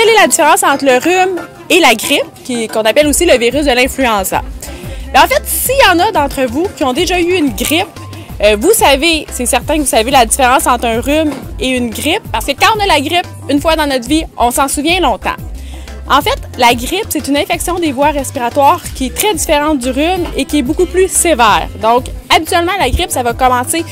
quelle est la différence entre le rhume et la grippe, qu'on appelle aussi le virus de l'influenza? En fait, s'il y en a d'entre vous qui ont déjà eu une grippe, vous savez, c'est certain que vous savez la différence entre un rhume et une grippe, parce que quand on a la grippe, une fois dans notre vie, on s'en souvient longtemps. En fait, la grippe, c'est une infection des voies respiratoires qui est très différente du rhume et qui est beaucoup plus sévère. Donc, habituellement, la grippe, ça va commencer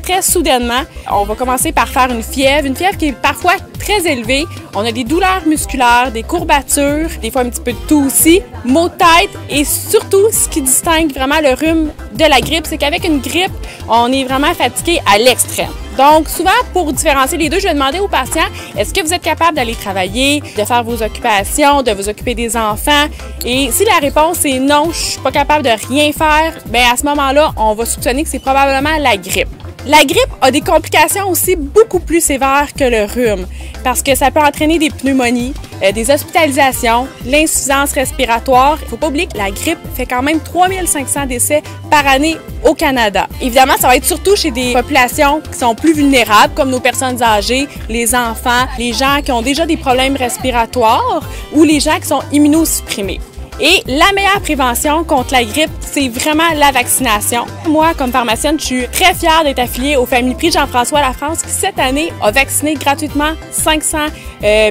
très soudainement. On va commencer par faire une fièvre qui est parfois très élevée. On a des douleurs musculaires, des courbatures, des fois un petit peu de toux aussi, maux de tête et surtout, ce qui distingue vraiment le rhume de la grippe, c'est qu'avec une grippe, on est vraiment fatigué à l'extrême. Donc, souvent, pour différencier les deux, je vais demander aux patients, est-ce que vous êtes capable d'aller travailler, de faire vos occupations, de vous occuper des enfants? Et si la réponse est non, je ne suis pas capable de rien faire, bien à ce moment-là, on va soupçonner que c'est probablement la grippe. La grippe a des complications aussi beaucoup plus sévères que le rhume parce que ça peut entraîner des pneumonies, des hospitalisations, l'insuffisance respiratoire. Il ne faut pas oublier que la grippe fait quand même 3500 décès par année au Canada. Évidemment, ça va être surtout chez des populations qui sont plus vulnérables, comme nos personnes âgées, les enfants, les gens qui ont déjà des problèmes respiratoires ou les gens qui sont immunosupprimés. Et la meilleure prévention contre la grippe, c'est vraiment la vaccination. Moi, comme pharmacienne, je suis très fière d'être affiliée au Family Prix Jean-François Lafrance qui, cette année, a vacciné gratuitement 500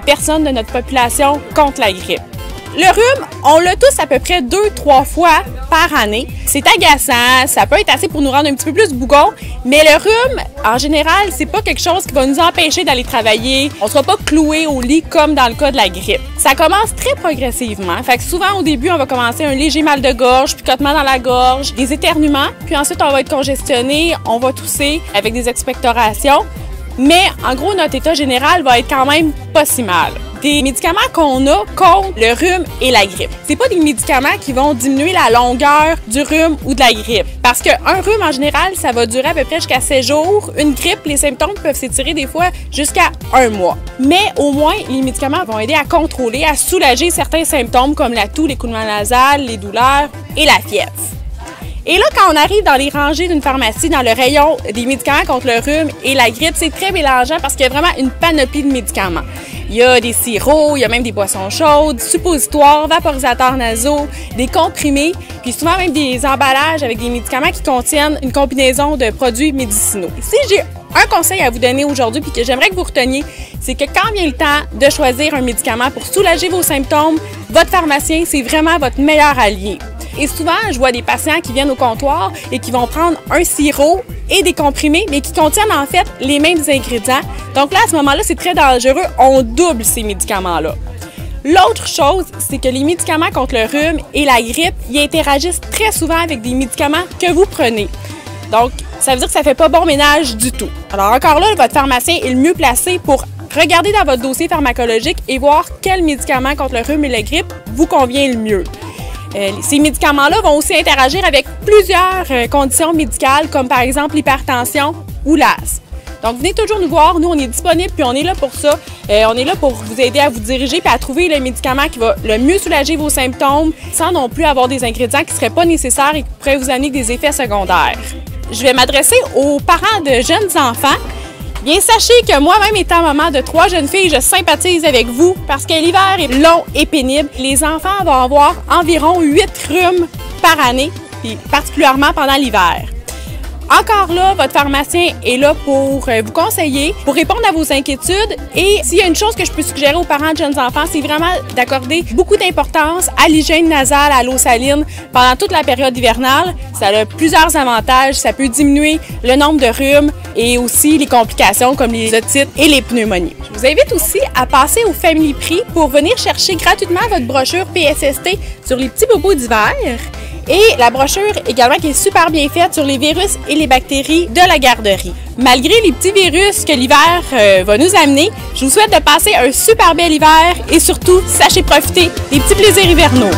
personnes de notre population contre la grippe. Le rhume, on l'a tous à peu près 2-3 fois par année. C'est agaçant, ça peut être assez pour nous rendre un petit peu plus bougon, mais le rhume, en général, c'est pas quelque chose qui va nous empêcher d'aller travailler. On sera pas cloué au lit comme dans le cas de la grippe. Ça commence très progressivement. Fait que souvent, au début, on va commencer un léger mal de gorge, picotement dans la gorge, des éternuements, puis ensuite, on va être congestionné, on va tousser avec des expectorations. Mais en gros, notre état général va être quand même pas si mal. Des médicaments qu'on a contre le rhume et la grippe. C'est pas des médicaments qui vont diminuer la longueur du rhume ou de la grippe. Parce qu'un rhume, en général, ça va durer à peu près jusqu'à 7 jours. Une grippe, les symptômes peuvent s'étirer des fois jusqu'à 1 mois. Mais au moins, les médicaments vont aider à contrôler, à soulager certains symptômes comme la toux, les coulements nasales, les douleurs et la fièvre. Et là, quand on arrive dans les rangées d'une pharmacie, dans le rayon des médicaments contre le rhume et la grippe, c'est très mélangeant parce qu'il y a vraiment une panoplie de médicaments. Il y a des sirops, il y a même des boissons chaudes, suppositoires, vaporisateurs nasaux, des comprimés, puis souvent même des emballages avec des médicaments qui contiennent une combinaison de produits médicinaux. Si j'ai un conseil à vous donner aujourd'hui puis que j'aimerais que vous reteniez, c'est que quand vient le temps de choisir un médicament pour soulager vos symptômes, votre pharmacien, c'est vraiment votre meilleur allié. Et souvent, je vois des patients qui viennent au comptoir et qui vont prendre un sirop et des comprimés, mais qui contiennent en fait les mêmes ingrédients. Donc là, à ce moment-là, c'est très dangereux. On double ces médicaments-là. L'autre chose, c'est que les médicaments contre le rhume et la grippe, ils interagissent très souvent avec des médicaments que vous prenez. Donc, ça veut dire que ça ne fait pas bon ménage du tout. Alors encore là, votre pharmacien est le mieux placé pour regarder dans votre dossier pharmacologique et voir quel médicament contre le rhume et la grippe vous convient le mieux. Ces médicaments-là vont aussi interagir avec plusieurs conditions médicales, comme par exemple l'hypertension ou l'asthme. Donc, venez toujours nous voir. Nous, on est disponible puis on est là pour ça. On est là pour vous aider à vous diriger puis à trouver le médicament qui va le mieux soulager vos symptômes sans non plus avoir des ingrédients qui ne seraient pas nécessaires et qui pourraient vous amener des effets secondaires. Je vais m'adresser aux parents de jeunes enfants. Bien, sachez que moi-même étant maman de 3 jeunes filles, je sympathise avec vous parce que l'hiver est long et pénible. Les enfants vont avoir environ 8 rhumes par année, puis particulièrement pendant l'hiver. Encore là, votre pharmacien est là pour vous conseiller, pour répondre à vos inquiétudes. Et s'il y a une chose que je peux suggérer aux parents de jeunes enfants, c'est vraiment d'accorder beaucoup d'importance à l'hygiène nasale, à l'eau saline pendant toute la période hivernale. Ça a plusieurs avantages. Ça peut diminuer le nombre de rhumes et aussi les complications comme les otites et les pneumonies. Je vous invite aussi à passer au Family Prix pour venir chercher gratuitement votre brochure PSST sur les petits bobos d'hiver. Et la brochure également qui est super bien faite sur les virus et les bactéries de la garderie. Malgré les petits virus que l'hiver va nous amener, je vous souhaite de passer un super bel hiver et surtout, sachez profiter des petits plaisirs hivernaux.